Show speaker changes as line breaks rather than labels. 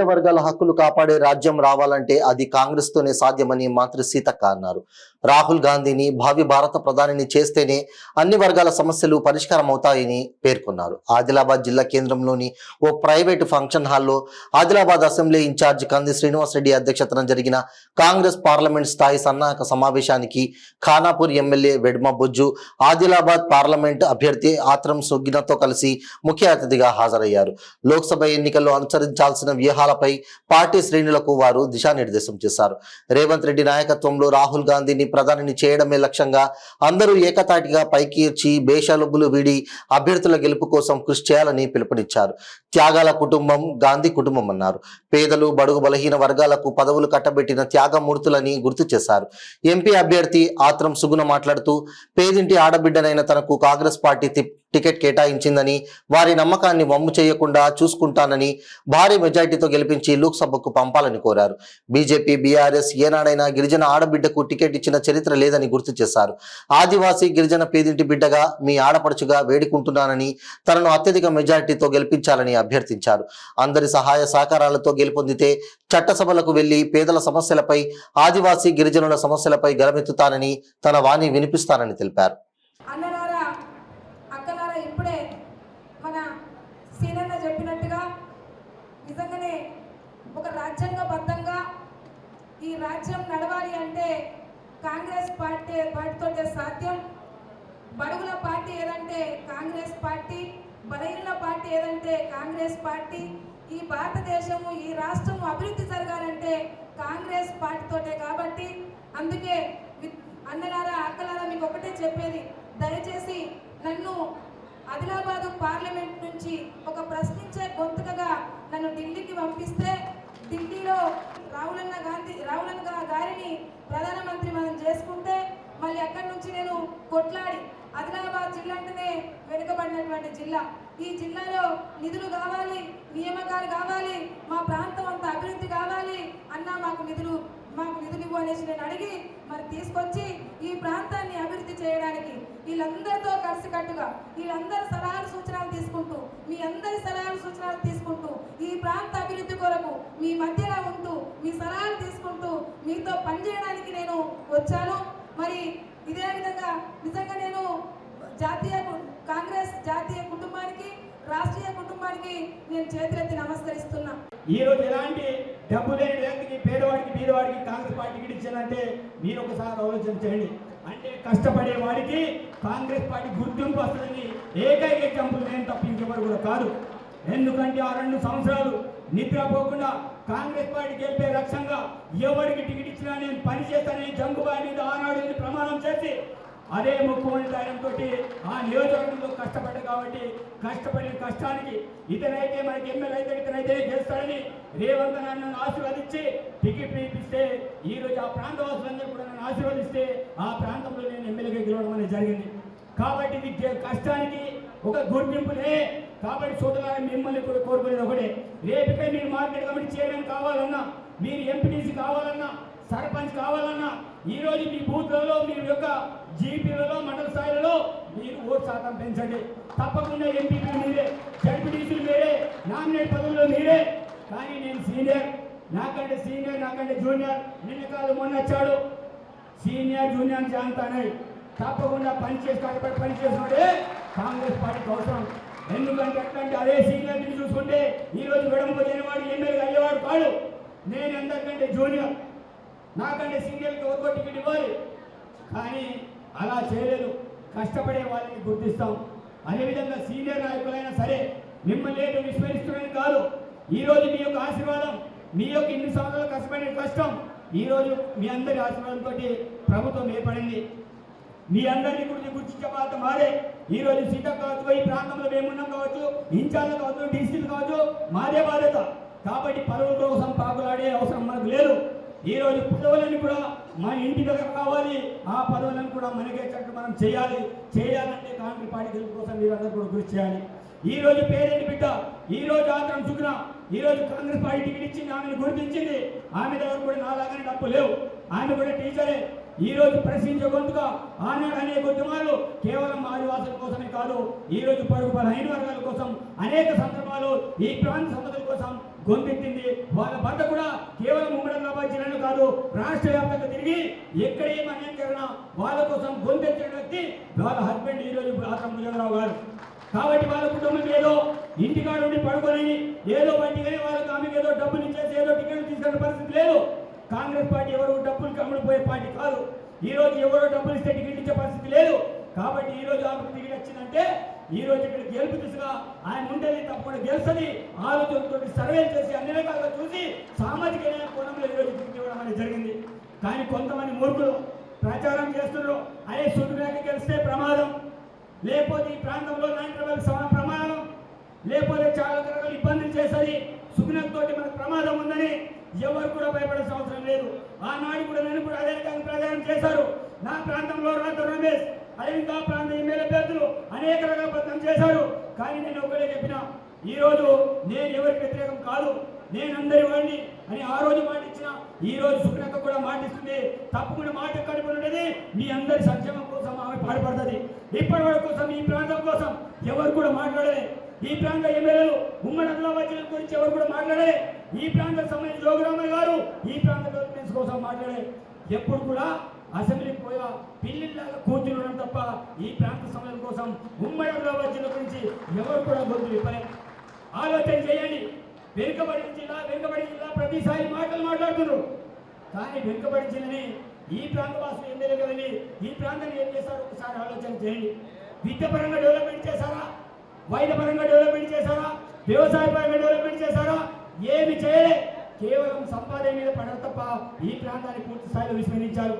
వర్గాల హక్కులు కాపాడే రాజ్యం రావాలంటే అది కాంగ్రెస్ తోనే సాధ్యమని మంత్రి సీతక్క అన్నారు. రాహుల్ గాంధీని భావి భారత ప్రధానిని చేస్తేనే అన్ని వర్గాల సమస్యలు పరిష్కారం అవుతాయని పేర్కొన్నారు. ఆదిలాబాద్ జిల్లా కేంద్రంలోని ఓ ప్రైవేటు ఫంక్షన్ హాల్లో ఆదిలాబాద్ అసెంబ్లీ ఇన్ఛార్జ్ కంది శ్రీనివాసరెడ్డి అధ్యక్షతన జరిగిన కాంగ్రెస్ పార్లమెంట్ స్థాయి సన్నాహక సమావేశానికి ఖానాపూర్ ఎమ్మెల్యే వెడ్మ బొజ్జు, ఆదిలాబాద్ పార్లమెంట్ అభ్యర్థి ఆత్రం సుగ్గినతో కలిసి ముఖ్య అతిథిగా హాజరయ్యారు. లోక్సభ ఎన్నికల్లో అనుసరించాల్సిన వ్యూహాలపై పార్టీ శ్రేణులకు వారు దిశానిర్దేశం చేశారు. రేవంత్ రెడ్డి నాయకత్వంలో రాహుల్ గాంధీని ప్రధానిని చేయడమే లక్ష్యంగా అందరూ ఏకతాటిగా పైకీర్చి బేషాలుబులు వీడి అభ్యర్థుల గెలుపు కోసం కృషి చేయాలని పిలుపునిచ్చారు. త్యాగాల కుటుంబం గాంధీ కుటుంబం అన్నారు. పేదలు బడుగు బలహీన వర్గాలకు పదవులు కట్టబెట్టిన త్యాగమూర్తులని గుర్తు చేశారు. ఎంపీ అభ్యర్థి ఆత్రం సుగుణ మాట్లాడుతూ పేదింటి ఆడబిడ్డనైన తనకు కాంగ్రెస్ పార్టీ టికెట్ కేటాయించిందని, వారి నమ్మకాన్ని వమ్ము చేయకుండా చూసుకుంటానని, భారీ మెజార్టీతో గెలిపించి లోక్సభకు పంపాలని కోరారు. బీజేపీ బీఆర్ఎస్ ఏనాడైనా గిరిజన ఆడబిడ్డకు టికెట్ ఇచ్చిన చరిత్ర లేదని గుర్తు చేశారు. ఆదివాసీ గిరిజన పేదింటి బిడ్డగా మీ ఆడపడుచుగా వేడుకుంటున్నానని, తనను అత్యధిక మెజార్టీతో గెలిపించాలని అభ్యర్థించారు. అందరి సహాయ సహకారాలతో గెలుపొందితే చట్టసభలకు వెళ్లి పేదల సమస్యలపై, ఆదివాసీ గిరిజనుల సమస్యలపై గలమెత్తుతానని, తన వాణి వినిపిస్తానని తెలిపారు.
ఇప్పుడే మన సీనన్న చెప్పినట్టుగా నిజంగానే ఒక రాజ్యాంగబద్ధంగా ఈ రాజ్యం నడవాలి అంటే కాంగ్రెస్ పార్టీతోటే సాధ్యం. బడుగుల పార్టీ ఏదంటే కాంగ్రెస్ పార్టీ, బలహీన పార్టీ ఏదంటే కాంగ్రెస్ పార్టీ. ఈ భారతదేశము, ఈ రాష్ట్రము అభివృద్ధి జరగాలంటే కాంగ్రెస్ పార్టీతోటే. కాబట్టి అందుకే అన్నలారా అక్కలారా మీకు ఒకటే చెప్పేది, దయచేసి నన్ను ఆదిలాబాద్ పార్లమెంట్ నుంచి ఒక ప్రశ్నించే గొంతుకగా నన్ను ఢిల్లీకి పంపిస్తే, ఢిల్లీలో రాహుల్ గారిని ప్రధానమంత్రి మనం చేసుకుంటే, మళ్ళీ అక్కడి నుంచి నేను కొట్లాడి, ఆదిలాబాద్ జిల్లా అంటేనే వెనుకబడినటువంటి జిల్లా, ఈ జిల్లాలో నిధులు కావాలి, నియామకాలు కావాలి, మా ప్రాంతం అంతా అభివృద్ధి కావాలి అన్నా మాకు నిధులు ఇవ్వు అనేసి నేను అడిగి మరి తీసుకొచ్చి ఈ ప్రాంతాన్ని అభివృద్ధి చేయడానికి వీళ్ళందరితో కలిసికట్టుగా వీళ్ళందరి సలహాలు సూచనలు తీసుకుంటూ, మీ అందరి సలహాలు సూచనలు తీసుకుంటూ, ఈ ప్రాంత అభివృద్ధి కొరకు మీ మధ్యలో ఉంటూ, మీ సలహాలు తీసుకుంటూ మీతో పనిచేయడానికి నేను వచ్చాను. మరి ఇదే విధంగా నిజంగా నేను కాంగ్రెస్ జాతీయ కుటుంబానికి, రాష్ట్రీయ కుటుంబానికి నేను చేతులెత్తి నమస్కరిస్తున్నా.
ఈ రోజు ఎలాంటి డబ్బు లేని వ్యక్తికి, పేదవాడికి, బీదవాడికి కాంగ్రెస్ పార్టీకి ఇచ్చానంటే మీరు ఒకసారి ఆలోచన చేయండి. అంటే కష్టపడే వాడికి కాంగ్రెస్ పార్టీ గుర్తింపు వస్తుందని ఏకైక ఎగ్జాంపుల్ నేను తప్ప ఇంకెవరు కూడా కాదు. ఎందుకంటే ఆ 2 సంవత్సరాలు నిద్రపోకుండా కాంగ్రెస్ పార్టీ గెలిపే లక్ష్యంగా ఎవరికి టికెట్ ఇచ్చినా నేను పని చేస్తానని జంగుబాయి మీద ఆనాడు ప్రమాణం చేసి అదే ముఖ్యమంత్రి ధైర్యంతో ఆ నియోజకవర్గంలో కష్టపడ్డా. కాబట్టి కష్టపడిన కష్టానికి ఇతనైతే మనకి ఎమ్మెల్యే అయితే ఇతనైతే గెలుస్తాడని రేవంత్ నన్ను ఆశీర్వదించి టికెట్ ఇప్పిస్తే, ఈ రోజు ఆ ప్రాంతవాసులందరూ కూడా నన్ను ఆశీర్వదిస్తే ఆ ప్రాంతంలో నేను ఎమ్మెల్యేగా గెలవడం అనేది జరిగింది. కాబట్టి ఇది కష్టానికి ఒక గుర్తింపులే. కాబట్టి సోదరులారా, మిమ్మల్ని కూడా కోరుకునేది ఒకటే, రేపుకై మీరు మార్కెట్ కమిటీ చైర్మన్ కావాలన్నా, మీరు ఎంపీటీసీ కావాలన్నా, సర్పంచ్ కావాలన్నా, ఈ రోజు మీ బూత్లలో, మీ యొక్క జీపీలలో, మండల స్థాయిలలో మీరు ఓటు శాతం పెంచండి. తప్పకుండా ఎంపీపీలు మీరే, జడ్పీటీసీలు మీరే, నామినేట్ పదవుల్లో మీరే. కానీ నేను సీనియర్, నాకంటే జూనియర్, నిన్న కాదు మొన్న వచ్చాడు, సీనియర్ జూనియర్ జాంతానై తప్పకుండా పని చేసినోడే కాంగ్రెస్ పార్టీకి అవసరం. ఎందుకంటే అట్లాంటి అదే సీనియర్ని చూసుకుంటే ఈరోజు విడమపోయిన వాడు ఎమ్మెల్యే అయ్యేవాడు కాడు. నేను అందరికంటే జూనియర్, నాకంటే సీనియర్కి ఒక టికెట్ ఇవ్వాలి. కానీ అలా చేయలేదు. కష్టపడే వాళ్ళని గుర్తిస్తాం. అదేవిధంగా సీనియర్ నాయకులైనా సరే మిమ్మల్ని ఏదో విస్మరిస్తున్నారని కాదు. ఈరోజు మీ యొక్క ఆశీర్వాదం, మీ యొక్క ఇన్ని సంవత్సరాలు కష్టపడిన కష్టం, ఈరోజు మీ అందరి ఆశీర్వాదంతో ప్రభుత్వం ఏర్పడింది. మీ అందరినీ గుర్తించే బాధ్యత మాదే. ఈరోజు సీతక్క కావచ్చు, ఈ ప్రాంతంలో మేమున్నాం కావచ్చు, ఇన్ఛార్జ్ కావచ్చు, డీసీలు కావచ్చు, మాదే బాధ్యత. కాబట్టి పదవుల కోసం పాకులాడే అవసరం మనకు లేదు. ఈరోజు పదవులన్నీ కూడా మన ఇంటి దగ్గర కావాలి, ఆ పదవులను కూడా మనకేటట్టు మనం చేయాలంటే కాంగ్రెస్ పార్టీ గెలుపు కోసం మీరందరూ కూడా కృషి చేయాలి. ఈరోజు పేరెంట్ బిడ్డ, ఈరోజు ఆత్రం సుగ్న, ఈరోజు కాంగ్రెస్ పార్టీ టికెట్ ఇచ్చింది, ఆమెను గుర్తించింది. ఆమె దగ్గర కూడా నాలాగానే డబ్బు లేవు, ఆమె కూడా టీచరే. ఈ రోజు ప్రశ్నించే గొంతుగా ఆనాడు అనేక ఉద్యమాలు కేవలం ఆదివాసుల కోసమే కాదు, ఈ రోజు పరుగు బలహీన వర్గాల కోసం అనేక సందర్భాలు ఈ ప్రాంత సమస్యల కోసం గొంతెత్తింది. వాళ్ళ భర్త కూడా కేవలం ఉమ్మడి ఆదిలాబాద్ జిల్లాలో కాదు, రాష్ట్ర వ్యాప్తంగా తిరిగి ఎక్కడ ఏం అన్యాయం జరిగినా వాళ్ళ కోసం గొంతెత్తిన వ్యక్తి వాళ్ళ హస్బెండ్ ఈరోజు ఆత్మ భుజంగరావు గారు. కాబట్టి వాళ్ళ కుటుంబం ఏదో ఇంటికాడ ఉండి పడుకొని ఏదో బట్టిగానే వాళ్ళకి ఆమెకి ఏదో డబ్బులు ఇచ్చేసి ఏదో టికెట్లు తీసుకునే పరిస్థితి లేదు. కాంగ్రెస్ పార్టీ ఎవరు డబ్బులు కమ్ముడిపోయే పార్టీ కాదు. ఈ రోజు ఎవరో డబ్బులు ఇస్తే టికెట్ ఇచ్చే పరిస్థితి లేదు. కాబట్టి ఈ రోజు ఆమెకు టికెట్ వచ్చిందంటే ఈ రోజు ఇక్కడ గెలుపు దిశగా ఆయన ఉంటేది తప్పకుండా గెలుస్తుంది ఆలోచనతో సర్వేలు చేసి అన్ని రకాలుగా చూసి సామాజిక న్యాయ కోణంలో ఈ రోజు టికెట్ ఇవ్వడం అనేది జరిగింది. కానీ కొంతమంది మూర్ఖులు ప్రచారం చేస్తున్నారు, అదే సుఖరేఖ గెలిస్తే ప్రమాదం, లేకపోతే ఈ ప్రాంతంలో ప్రమాదం, లేకపోతే చాలా రకాల ఇబ్బందులు చేస్తుంది, సుఖనక్ తోటి మనకు ప్రమాదం ఉందని ఎవరు కూడా భయపడాల్సిన అవసరం లేదు. ఆనాడు కూడా నేను కూడా అదే రకంగా ప్రచారం చేశారు. నా ప్రాంతంలో రాత్రి రమేష్ అరవింద్ ఆ ప్రాంత ఎమ్మెల్యే అభ్యర్థులు అనేక రకాల ప్రయత్నం చేశారు. కానీ నేను ఒకటే చెప్పిన, ఈ రోజు నేను ఎవరికి వ్యతిరేకం కాదు, నేను అందరి వాడిని అని ఆ రోజు మాట ఇచ్చిన, ఈ రోజు సుఖనక్క కూడా మాటిస్తుంది. తప్పకుండా మాట కడుపునుండేది మీ అందరి సంక్షేమం కోసం ఆమె పాటుపడుతుంది. ఇప్పటి వరకు కోసం ఈ ప్రాంతం కోసం ఎవరు కూడా మాట్లాడలే. ఈ ప్రాంత ఎమ్మెల్యేలు ఉమ్మడి ఆదిలాబాద్ జిల్లా గురించి ఎవరు కూడా మాట్లాడలే. ఈ ప్రాంత సంబంధించి జోగురామయ్య గారు ఈ ప్రాంత డెవలప్మెంట్స్ కోసం మాట్లాడే ఎప్పుడు కూడా అసెంబ్లీకి పోయా పిల్లిలాగా కూర్చున్నాం తప్ప ఈ ప్రాంత సమయం కోసం ఉమ్మడి ఆదిలాబాద్ జిల్లా గురించి ఎవరు కూడా గొంతు విప్పలే. ఆలోచన చేయండి. వెనుకబడిన జిల్లా ప్రతిసారి మాటలు మాట్లాడుతున్నారు. కానీ వెనుకబడి జిల్లాని ఈ ప్రాంత వాసులు ఎమ్మెల్యే కదండి, ఈ ప్రాంతాన్ని ఏం చేశారు ఒకసారి ఆలోచన చేయండి. విద్యాపరంగా డెవలప్మెంట్ చేశారా? వైద్యపరంగా డెవలప్మెంట్ చేశారా? వ్యవసాయ పరంగా డెవలప్మెంట్ చేశారా? ఏమి చేయలే. కేవలం సంపాదన మీద పడరు తప్ప ఈ ప్రాంతాన్ని పూర్తి స్థాయిలో విస్మరించారు.